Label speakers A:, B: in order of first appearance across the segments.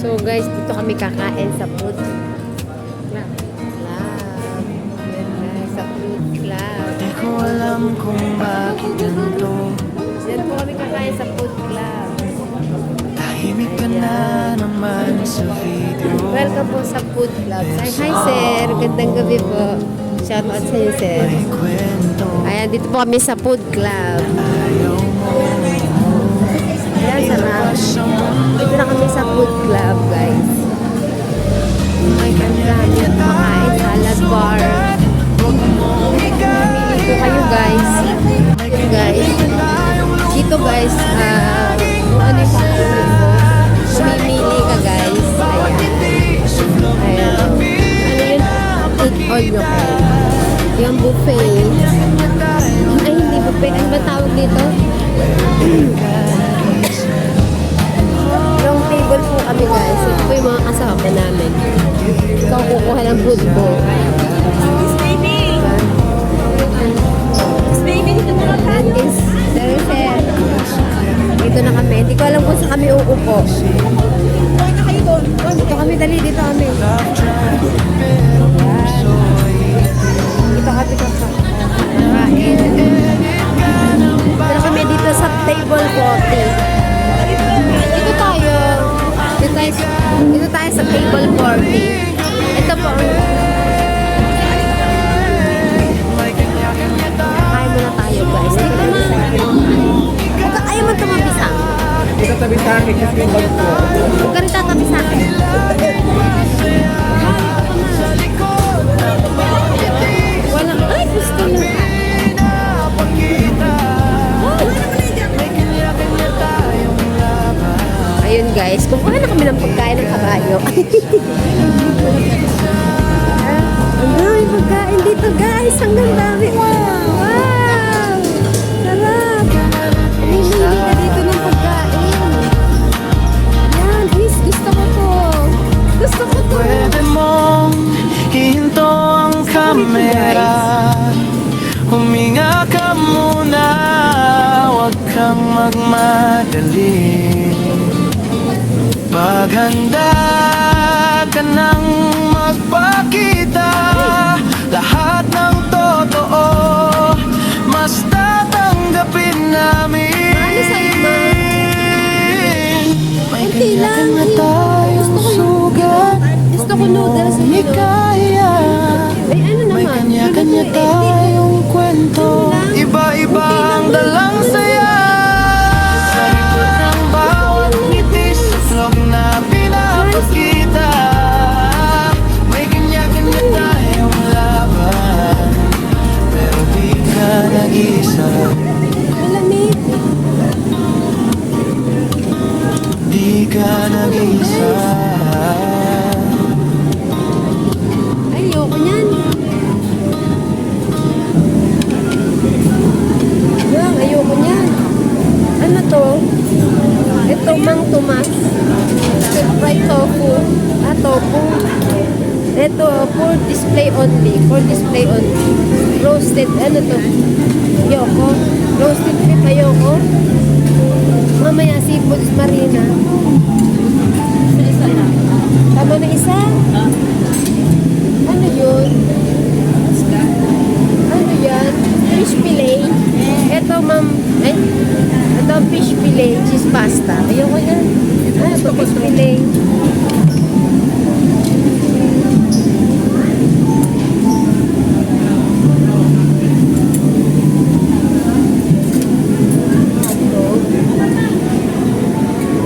A: So guys, dito kami kakain sa food club. Yan guys, sa food club.
B: Di ko alam kung bakit ganito.
A: Yan po kami kakain sa food club.
B: Tahimik ka na naman sa video.
A: Welcome po sa food club. Hi sir, gandang gabi po. Shout out sa iyo sir.
B: May kwento.
A: Ayan, dito po kami sa food club.
B: Ayaw mo.
A: Ayan, sarap. Dito na kami sa food club guys. Ang dami kumakain, salad bar. Pumili po kayo guys. Guys, dito guys, kung ano yung pagkain mo, mamimili ka guys. Ayan. Ayan. Ano yun? Take all nyo kayo. Yung buffet. Ay, hindi buffet. Ano ba tawag dito? Long table po kami guys. Ito po yung mga kasama namin. Ikaw kukuha ng food ko.
C: Miss Baby! Miss Baby, dito na lang tayo.
A: Is there sir. Dito na kami. Hindi ko alam kung saan kami uupo.
C: Huwag na kayo doon.
A: Dito kami, dali. Dito kami. Dito kami kakain. Dito kami dito sa table 40. Dito tayo. Dito tayo sa table 40. Ito po. Kain muna tayo guys. Ayaw mo tumabisa.
D: Hindi ka tabi sa akin kasi yung bag ko.
A: Huwag ka rin tatabi sa akin. Walang, ay gusto na. Ayun guys, kukuha na kami ng pagkain ng kabayo. Ang dami pagkain dito guys. Ang dami. Wow! Sarap! Namimili ka dito ng pagkain. Yan, guys. Gusto ko to. Gusto ko to.
B: Pwede mong hihinto ang kamera. Huminga ka muna. Huwag kang magmadali. Paghanda ka nang magpakita. Lahat ng totoo mas tatanggapin namin.
A: Ano sa'yo, ma?
B: May
A: Kunti lang.
B: kanya-kanya tayong sugat.
A: Gusto ko noodles.
B: Di kaya.
A: Ay, ano naman?
B: May kanya-kanya tayong kwento. Iba-iba ang dalang saya. Sa likod ng bawat ngiti, sa vlog na pinapakita. May kanya-kanya tayong laban, pero di ka nag-isa.
A: Malamig.
B: Di ka nag-isa.
A: Ayoko niyan. Yan, ayoko niyan. Ano to? Ito, Mang Tomas. Fried tofu. Tofu. Ito, for display only. For display only. Roasted, ano to? Ayoko. Roasted beef, ayoko. Mamaya, seafoods marina.
C: Isa na.
A: Tama na isa? Ano yun? Ano yan? Fish fillet. Ito, ma'am. Ay, ito fish fillet, cheese pasta. Ayoko yan. Ito fish fillet.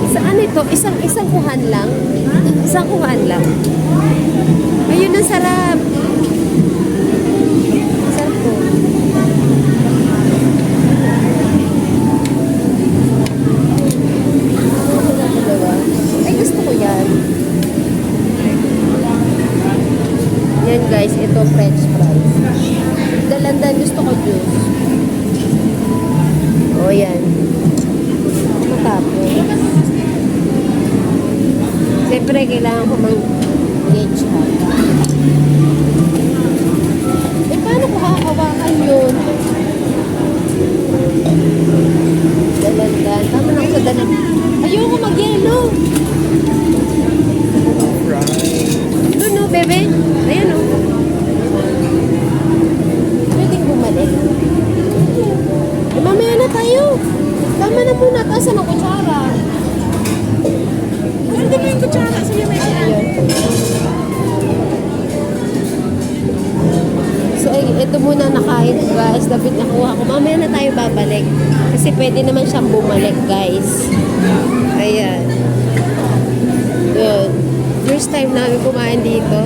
A: Saan ito? Isang kuhan lang? Isang kuhan lang. Ayun, ang sarap. Sarap po. Ay, gusto ko yan. Yan guys, ito french fries. Dalandan, gusto ko juice. O yan. Matapos. Siyempre, kailangan ko mang-gauge ha. Ito muna nakain guys. Dapat nakuha ko. Mamaya na tayo babalik. Kasi pwede naman siyang bumalik guys. Ayan. Yun. First time namin kumain dito.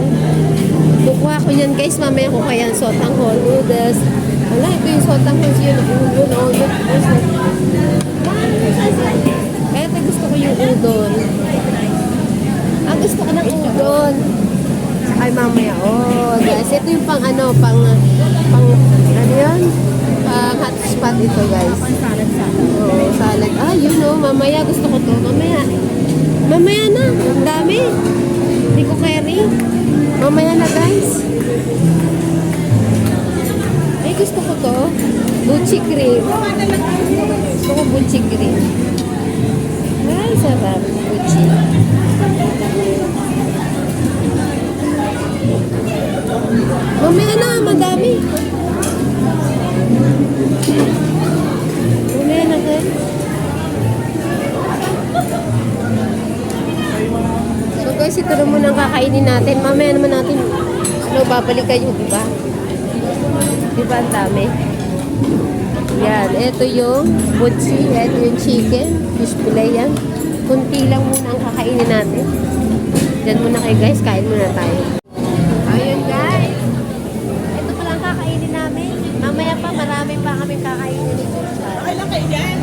A: Kukuha ko yan guys. Mamaya ko kaya sotang hall noodles. Wala, ito yung sotang hall. Yun, udon. Kaya ito gusto ko yung udon. Gusto ko ng udon. Ay, mamaya. Oh, guys. Ito yung pang ano yan? Pang hot spot ito, guys. Oh, salad. Ah, yun oh. Mamaya gusto ko to. Mamaya na. Ang dami. Hindi ko carry. Mamaya na, guys. Ay, gusto ko to. Buchi cream. Gusto ko buchi cream. Ay, sarap. Buchi. Mamaya na, madami. Mamaya na, guys. So guys, ito na muna ang kakainin natin. Mamaya naman natin, babalik kayo, diba? Diba ang dami? Yan, ito yung butsi, ito yung chicken, fish fillet yan. Kunti lang muna ang kakainin natin. Diyan muna kayo guys, kain muna tayo. Ayun guys, ito pa lang kakainin namin. Mamaya pa, marami pa kami kakainin dito.
C: Okay lang kayo dyan.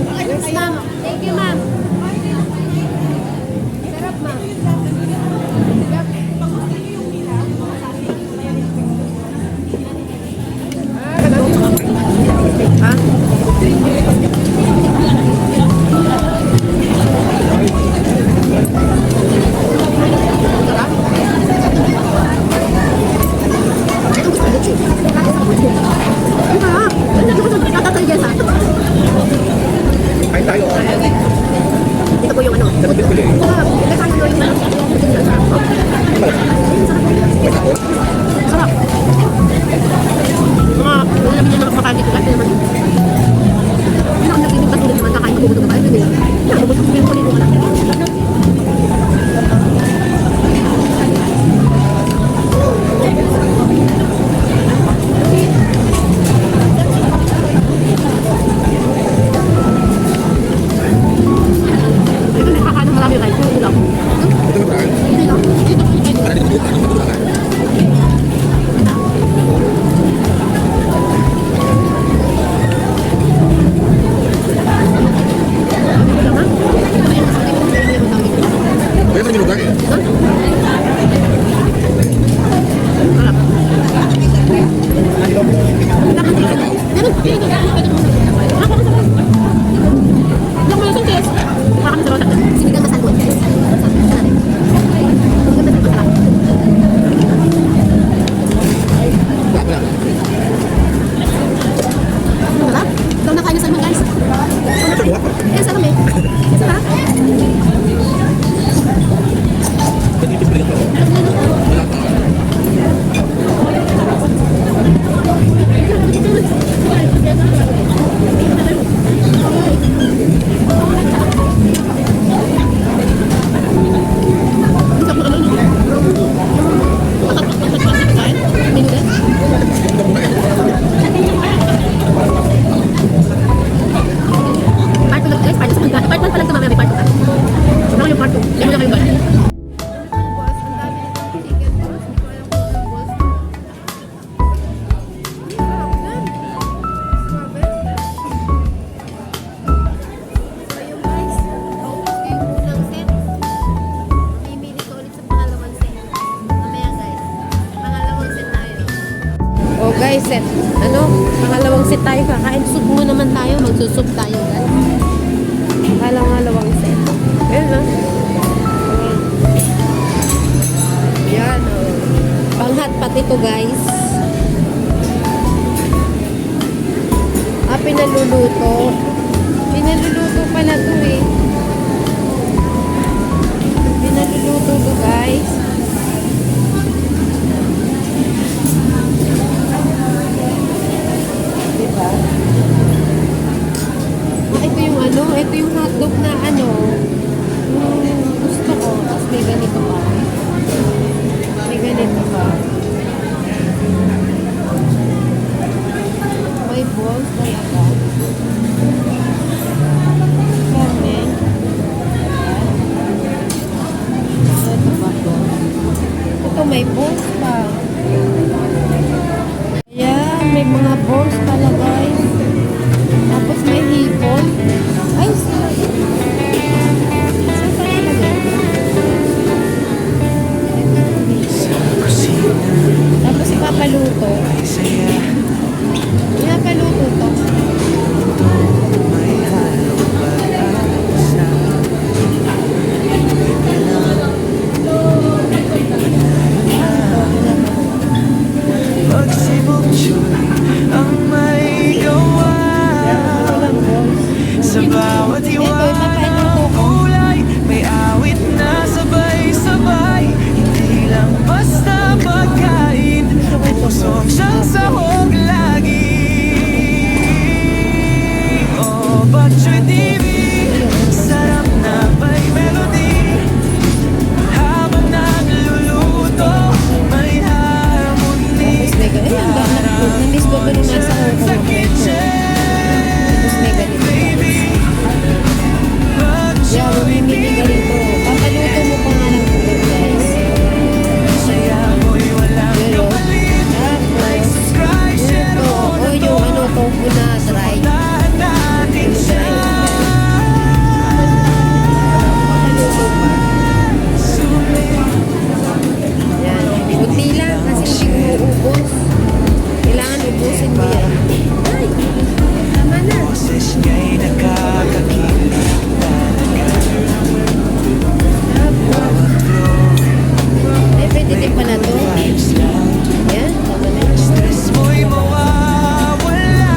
C: Okay lang
A: Yes
C: kayo.
A: ma'am, thank you ma'am. Sarap ma'am. Ha?
D: Kain tayo.
C: Ito po yung ano.
D: Sa pili.
C: Sarap. Mga alam niyo mga kumakain dito kasi naman. Hindi ako nagtinig kasi naman kakain ko buto kain din. Yan, buto ko ko dito lang. Ito nakakain ng marami kain ko lang.
D: Ito ba?
C: Hindi lang.
D: Ano dito? Ano ba? Kaya sa lugar eh.
A: Oh guys, set. Pangalawang set tayo kakain. Soup mo naman tayo. Magsusup tayo guys. Pangalawang set. Ayan na. Yan oh. Panghat pati to guys. Pinaluluto. Pinaluluto pala to eh. Pinaluluto to guys. Diba? Ito yung ito yung hotdog na gusto ko. Tapos may ganito pa. May ganito pa. may mga balls pala guys. Tapos may hipon. Ay, saan pala lagay?
B: Sa kusina
A: Tapos ipapaluto.
B: ay saya.
A: Ipapaluto to.
B: May halong pag-asa. Inuwi ka lang. Pagsibok yun ang may gawa.
A: Walang balls.
B: Sa bawat
A: Ito,
B: hiwa
A: ipapaluto
B: ng
A: ko.
B: kulay, may awit na sabay-sabay. Hindi lang basta pagkain, pusong siyang sahog lagi. Oh, Batchoy TV, sarap na may melody. Habang nagluluto, may harmony.
A: Tapos may ganito. Ayun, na-miss ko pa nung nasa Hong
B: Sa
A: Kong.
B: kitchen,
A: Tapos may ganito.
B: baby.
A: Yeah, mamimili ka rito. Papaluto mo pa nga lang ito, guys.
B: Saya mo'y walang
A: Pero,
B: kapalit. Like,
A: tapos,
B: subscribe, share
A: ito,
B: mo na
A: o
B: to.
A: yung ano, tofu na dry.
B: Tahan natin siya.
A: Papaluto pa.
B: Sulit
A: Yan. Kunti lang kasi hindi mo ubos. Kailangan ubusin mo yan. Ay! Tama na.
B: boses niya'y nakakakilig talaga.
A: Eh, pwede din pala to.
B: Vibes lang,
A: Yan, tama na.
B: stress mo'y mawawala.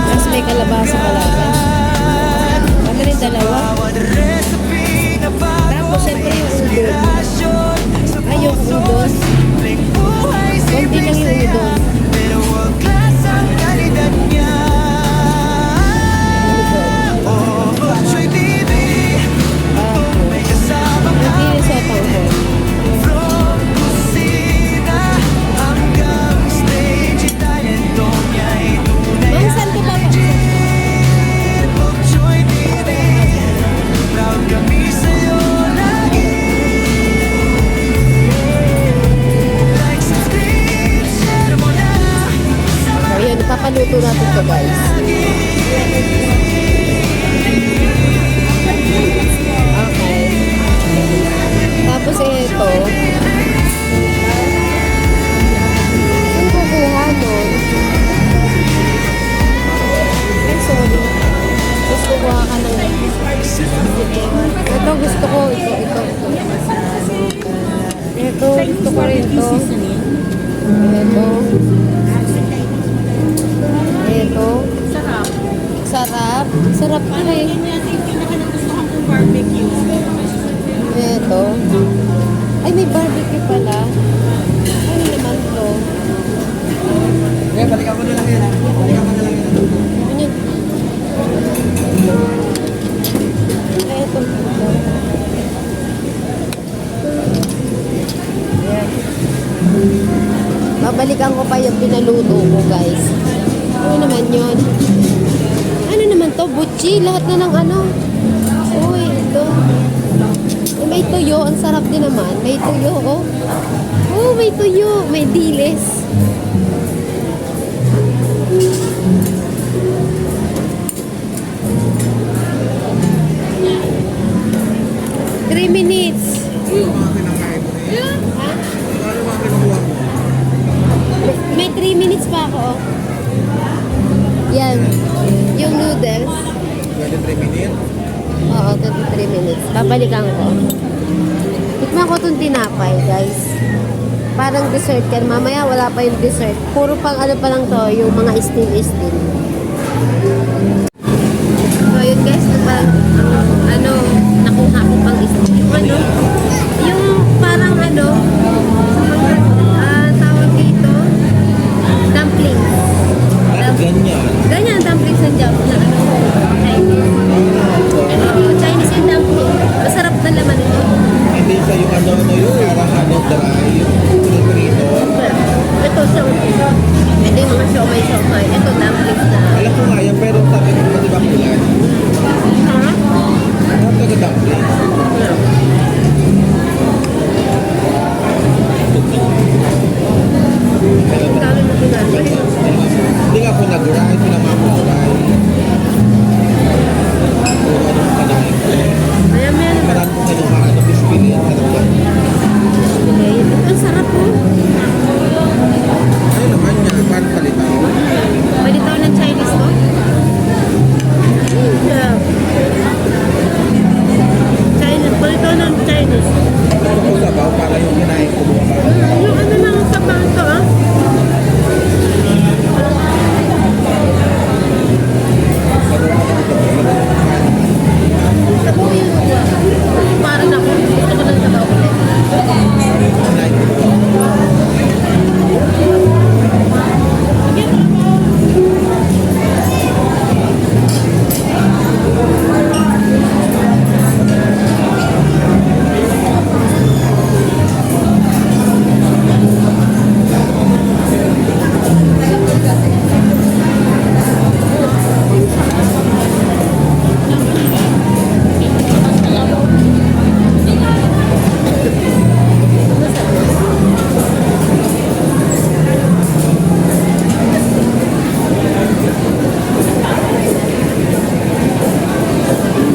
A: Tapos may kalabasa kalaban. Tama rin dalawa.
B: Bawat recipe na bago
A: Tapos, syempre,
B: may
A: yung udon.
B: inspirasyon sa
A: Ay, yung
B: puso.
A: udon.
B: Simpleng buhay,
A: Konti lang
B: simpleng
A: yung
B: saya.
A: udon.
B: Pero wag class ang kalidad niya. Oh, Batchoy TV, may kasama ka.
A: Hindi sa panghol.
B: From kusina hanggang stage, talento niya'y tunay
A: Ma'am, saan ka ba?
B: legit. Batchoy TV, proud kami sa'yo lagi. Like, subscribe, share mo na sa
A: So, yun, ipapaluto natin to guys. Okay. Tapos ito. Saan kukuha nun? Ay, sorry. Gusto kuha ka ng... Ito, gusto ko. Ito. Ito, gusto ko rin to. Ito. Ito. Sarap. Sarap na eh. Ito. Ay, may barbecue pala. Ano naman to?
D: Balikan mo na lang yan. Balikan mo na lang yan.
A: Ano yun? Ay, ito. Ayan. Babalikan ko pa yung pinaluto ko, guys. Ano naman yun? Ano naman to? Butchi? Lahat na ng ano? Uy, ito. Eh, may tuyo. Ang sarap din naman. May tuyo, oh. Oh, may tuyo. May dilis. Three minutes. Ha? May 3 minutes pa ako. Oh. Yan. Yung noodles.
D: 23 minutes.
A: Oo, 23 minutes. Babalikan ko. Tikman ko itong tinapay, guys. Parang dessert yan. Mamaya wala pa yung dessert. Puro pang ano pa lang to, yung mga steam. So, yun guys. Ano, nakuha ko pang steam. Yung ano, yung parang ano, tawag dito, dumplings.
D: Ganyan.
A: Ganyan, dumplings ng Jap na ano, Chinese. Chinese yung dumpling. Masarap na laman ito.
D: Hindi siya yung ano yung parang dry. Yung prito.
A: Ito, ito yung mga siomay. Ito, dumplings na.
D: Alam ko nga yan, pero sabi ko di ba kulay? Ang taga-dumpling.
A: Ang dami na pinatay.
D: Hindi nga ako nag-ride, pinamama ko ride. Puro ano ka na
A: Ayan, meron.
D: Marami ko kinuha, ano, bispili yan.
A: Ang sarap po.
D: Ano naman niya, parang palitaw.
A: Palitaw ng Chinese to? Yeah. Chinese. Palitaw ng Chinese.
D: Ito ko sabaw, para yung kinain ko buka.
A: Yung ano lang sa bangto ah. Sabaw yun. Para na ako. Gusto ko ng sabaw ulit.
D: Kinain ko buka.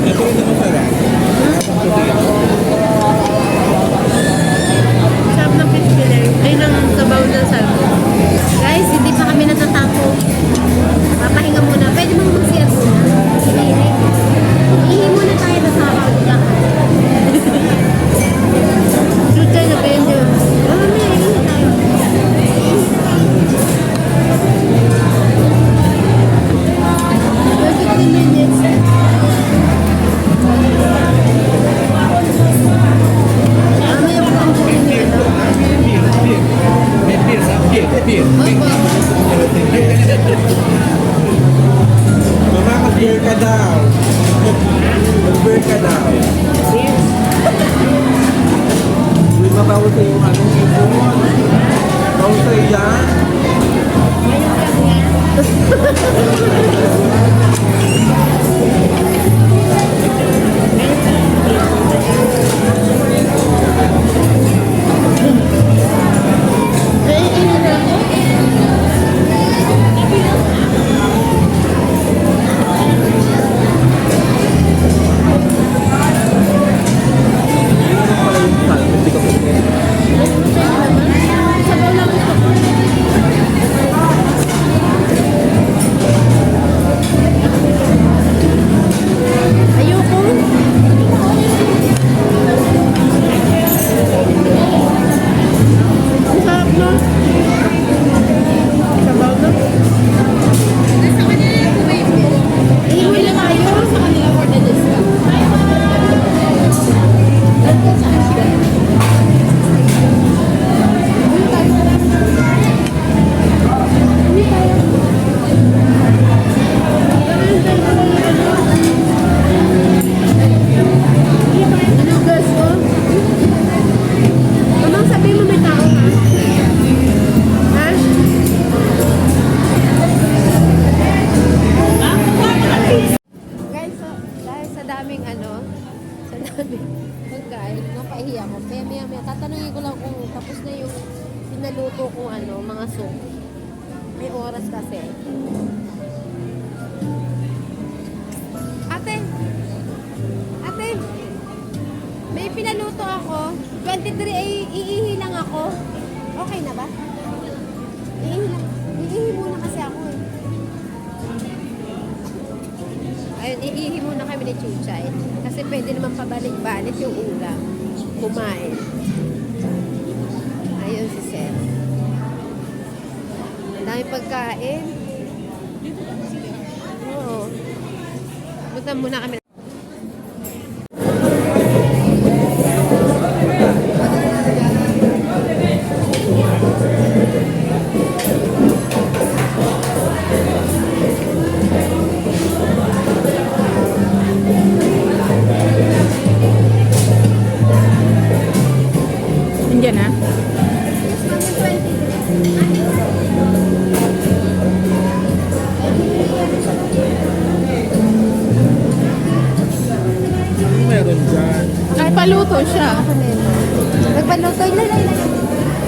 D: Ito rin naman sarap. Nakapang ko dito.
A: Sarap ng fish fillet. Ay, ng sabaw ng salmon. Guys, hindi pa kami natatapo. Papahinga muna. Pwede mong mag-CR muna. Ihi. Ihi muna tayo na sa lahat. Shoot tayo na pwede. Oh, may ihi tayo. 15 minutes. Mamaya ko ang kunin nila.
D: May beer, sa beer, beer. Mama, mag-beer ka daw. Mag-beer ka daw. Uy, mabawas sa yung ano. Bawas sa yan.
A: Ay, ihi na ako.
D: Hindi ko pwede.
A: Sabaw lang gusto ko. Ayoko. Ang sarap no? Sabaw no? Iiwi lang tayo. Sa kanila for the discount. Ano guys ko? Mamang sabihin mo may tao ha? Ha? Guys, so, dahil sa daming ano, sa daming pagkain, napahiya ko. Kaya maya tatanungin ko lang kung tapos na yung pinaluto kong ano, mga soup. May oras kasi. Ate! Ate! May pinaluto ako. 23 ay iihi lang ako. Okay na ba? Iihi lang. Iihi muna kasi ako eh. Ayun, iihi muna kami ni Chuchay. Kasi pwede naman pabalik-balik yung ulam. Kumain. Ayun si Seth. Ang dami pagkain. Oo. Punta muna kami.
C: Nandiyan na.
A: Yes, ma'am, yung 23.
D: Meron dyan.
C: Ay, paluto siya.
A: Nagpaluto. Ilalay lang.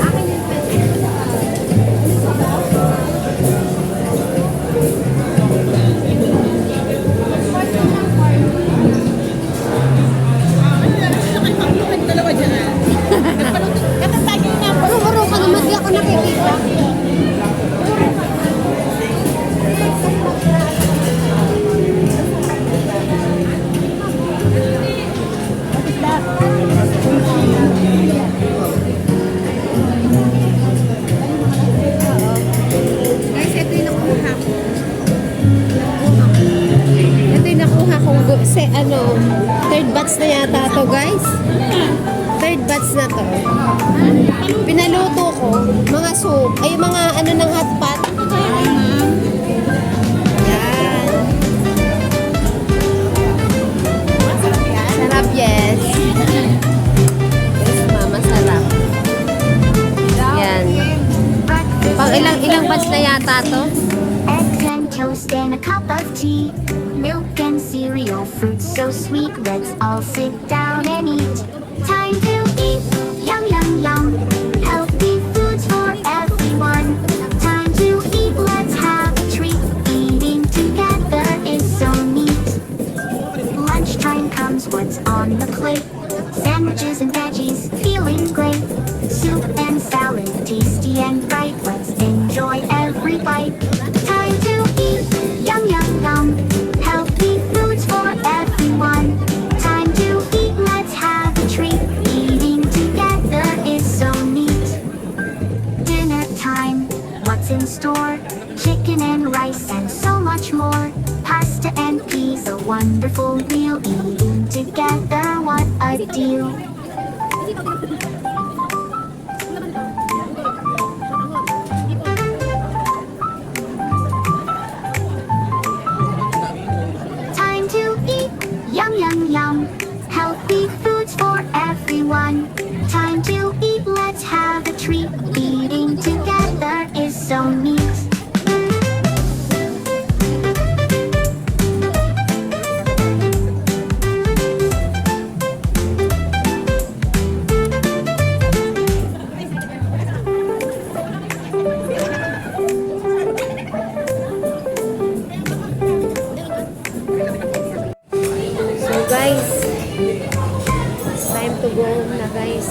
A: Akin yung 20. third batch na yata to, guys. Third batch na to. Pinaluto ko, mga soup, ay mga ano ng hot pot. Yan. Sarap, yes. Yes, mama, sarap. Yan. Pang ilang batch na yata to?
E: Eggs and toast and a cup of tea. Milk and cereal, fruit so sweet. Let's all sit down and eat. Time to eat. Yum, yum, yum. Healthy foods for everyone. Time to eat. Let's have a treat. Eating together is so neat. Lunchtime comes. What's on the plate? Sandwiches and veggies, feeling great. Soup and salad, tasty and bright. Let's enjoy every bite. Time to eat. Yum, yum, yum. Healthy foods for everyone. Time to eat. Let's have a treat. Eating together is so neat. Dinner time. What's in store? Chicken and rice and so much more. Pasta and peas, a wonderful meal. Eating together, what a deal. Time to eat. Yum, yum, yum. Healthy foods for everyone. Time to eat. Let's have a treat. Eating together is so neat.
A: So guys, it's time to go home na guys.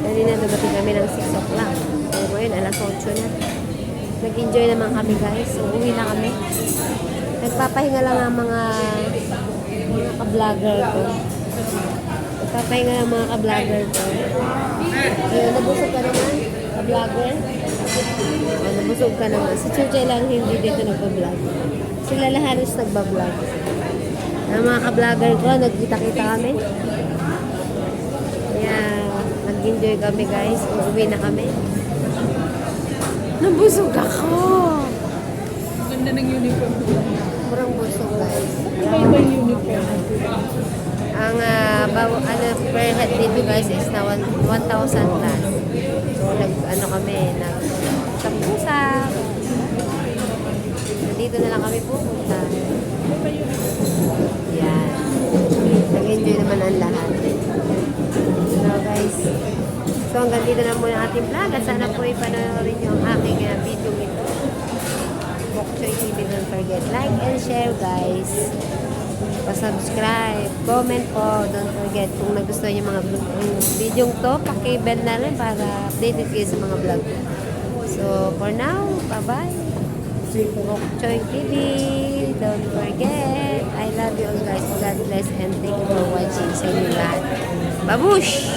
A: Kanina dumating kami ng 6 o'clock. So ngayon, alas 8 na. Nag-enjoy naman kami guys. So uwi na kami. Nagpapahinga lang ang mga ka-vlogger ko. Nagpapahinga lang ang mga ka-vlogger ko. Ayun, nabusog ka naman, ka-vlogger. Nabusog ka naman. Si Chuchay lang hindi dito nagpa-vlog. Sila laharis nagba-vlog. Ang mga ka-vlogger ko, nagkita-kita kami. Kaya, nag-enjoy kami guys. Uuwi na kami. Nabusog ako!
C: Ganda ng uniform.
A: Murang busog guys.
C: Iba yung uniform.
A: Ang per head dito guys is na 1,000 plus. So, kami, nag-usap. Dito na lang kami pupunta. Yan. Nag-enjoy naman ang lahat. So guys, so hanggang dito na muna ang ating vlog at sana po ipanoorin nyo ang aking video ito. Bok Choy TV, don't forget like and share guys. Pa-subscribe, comment po, don't forget kung nagustuhan yung mga video to, paki-bell na rin para updated kayo sa mga vlog. So for now, bye-bye. Bok Choy TV, don't forget. I love you all guys. God bless and thank you for watching sa inyo lahat. Babush!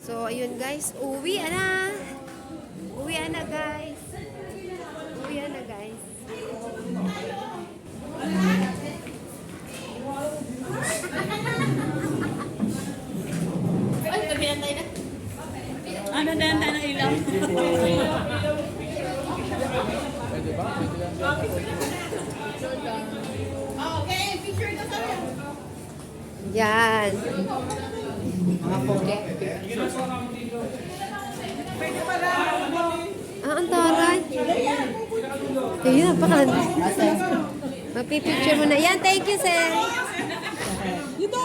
A: So ayun guys, uwi na. Uwi na guys. Uwi na guys.
C: Ano na ng ilaw?
A: Yan. Ang taray. Kaya napaka. Mapipicture mo na. Yan, thank you, sir.
C: Dito!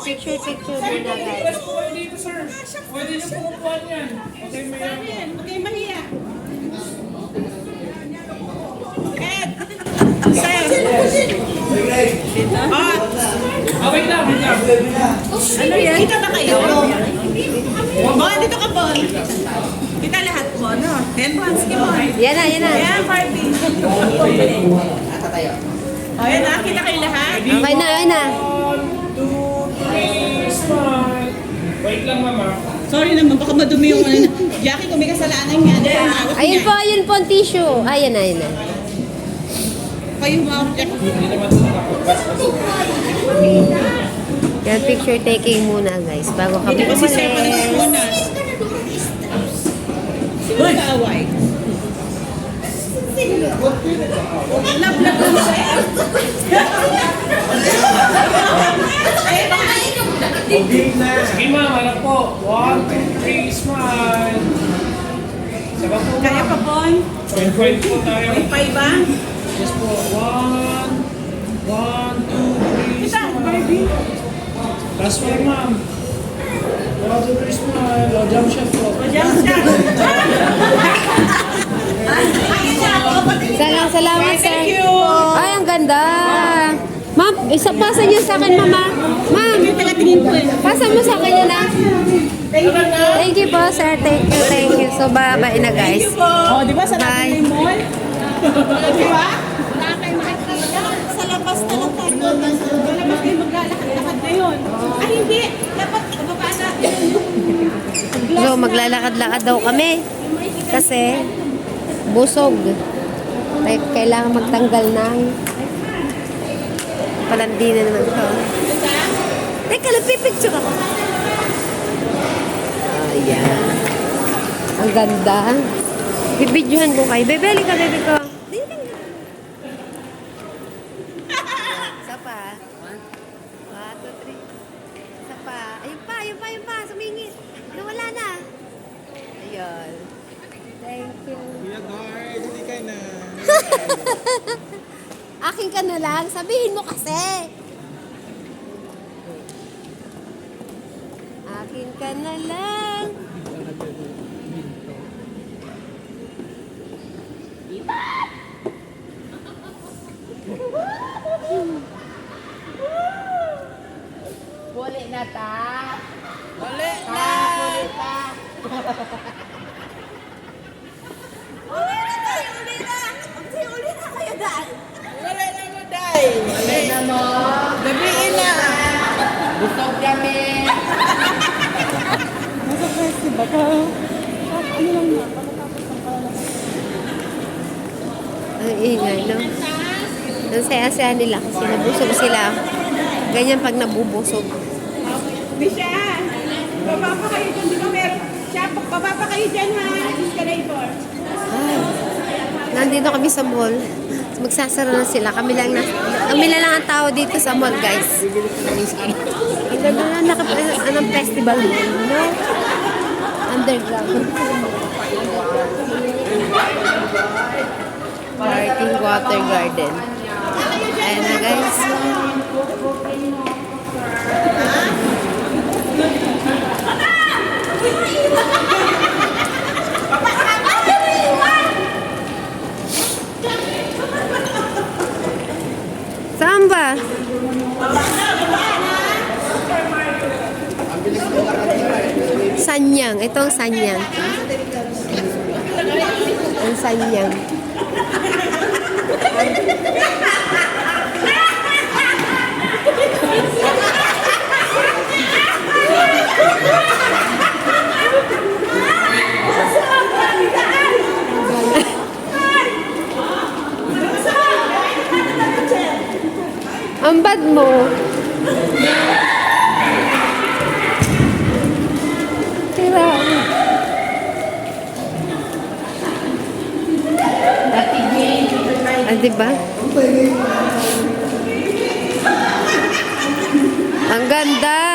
A: Picture muna, guys.
F: Dito, sir. Pwede niyo po upuan yan. Okay, maya.
C: Okay, mahiya.
F: Wait lang, wait lang.
C: Ano yan? Kita ba kayo? Oh, dito ka po. Kita lahat po, no? Then, sige po.
A: Yan na, yan na.
C: Ayan, Barbie. O, yan na. Kita kayo lahat.
A: Okay na, okay na.
F: 1, 2, 3, smile. Wait lang, mama.
C: Sorry naman, baka madumi yung ano. Jackie, kung may kasalanan nga.
A: Ayun po ang tissue. Ayan.
C: Kayo mga Jackie.
A: Yan, picture taking muna guys, bago kami
C: Hindi kasi sir,
A: umalis.
C: muna. Sino kaaway? Love lang siya.
F: Sige ma'am, ano po? 1, 2, 3, smile. Sabi po
C: Kaya
F: ma'am.
C: pa, Bon?
F: Point po tayo.
C: May pay ba?
F: Yes po. 1, 2, 3,
C: Isa,
F: smile.
C: Barbie.
F: Last one ma'am. 1, 2, 3, smile. O, jump shot po.
C: Diyan siya. Ayun siya, kapatid.
A: Salamat sir.
C: Thank you.
A: Ay, ang ganda. Ma'am, isa pasa niyo sa akin, mama. Ma'am,
C: Tingin po eh.
A: pasa mo sa akin yun na. Thank you po, sir. Thank you. So, bye-bye na, guys.
C: Oh, di ba sa
A: Bye.
C: natin yung mall? Di ba? Sa labas na lang tayo. Sa labas kayo maglalakad-lakad ngayon. Ay, hindi. Dapat baba na.
A: So, maglalakad-lakad daw kami. Kasi, busog. Kailangan magtanggal ng palandi na naman to. Teka lang, pipicture ako. Ayan. Ang ganda. Bibidyohan ko kayo. Bebeli ka, bebe ko. Isa pa. 1, 2, 3. Isa pa. Ayun pa. Sumingit. Nawala na. Ayun. Thank you.
D: Kuya Guard, hindi ka na.
A: Akin ka na lang. Sabihin mo kasi. Akin ka na lang. Wala na ta. Wala na. Wala ta.
C: Uli na tayo, uli na. Uli na kayo dahil. Wala na mo dahil.
A: Wala na mo.
C: Gabiin na.
A: Busog kami.
C: Nasa festival ka. Ano lang na?
A: Ang ingay, no? Ang saya-saya nila kasi nabusog sila. Ganyan pag nabubusog.
C: Di siya. Baba pa kayo dyan. Di ba meron? Siya, baba pa kayo dyan ha. Escalator.
A: Ay, nandito kami sa mall. Magsasara na sila. Kami lang ang tao dito sa mall, guys. Ang ganda na anong festival mall, no? Underground. Parking Water Garden. Ayan na, guys. Saan ba? Sanyang. Ito ang Sanyang. Ang Sanyang. Ang bad mo. Tira. Ah, diba? Ang ganda.